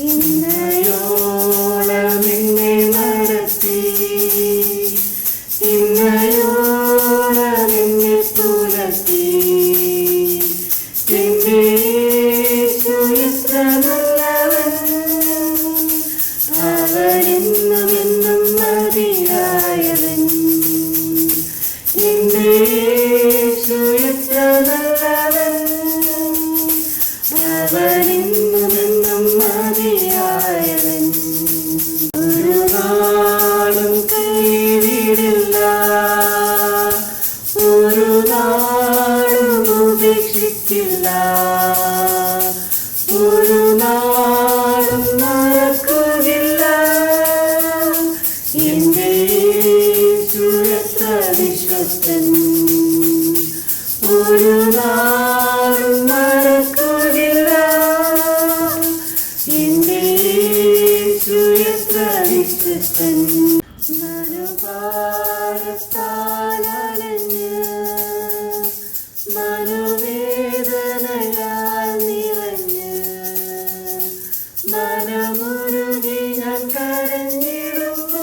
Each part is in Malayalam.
ഇന്നയോളം എന്നെ നടത്തി, ഇന്നയോളം എന്നെ പുലർത്തി. എന്റെ യേശു എത്ര നല്ലവൻ, അവനെന്നും എന്നും മതിയായവൻ. എന്റെ യേശു എത്ര നല്ലവൻ, അവനെന്നും എന്നും മതിയായവൻ. ഒരു നാളും കൈവിടില്ല, ഒരു നാളും ഉപേക്ഷിക്കില്ല, ഒരു നാളും മറക്കുകയില്ല. എന്റെ യേശു എത്ര വിശ്വസ്തൻ, ഒരു നാളും മറക്കുകയില്ല. എന്റെ യേശു എത്ര വിശ്വസ്തൻ. മനോഭാരത്താൽ അലഞ്ഞ്, മനോവേദനയാൽ നിറഞ്ഞ്, മനമുരുകി ഞാൻ കരഞ്ഞിടുമ്പോൾ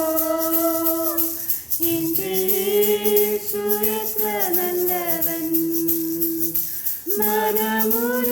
എന്റെ യേശു എത്ര നല്ലവൻ. മനമുരുകി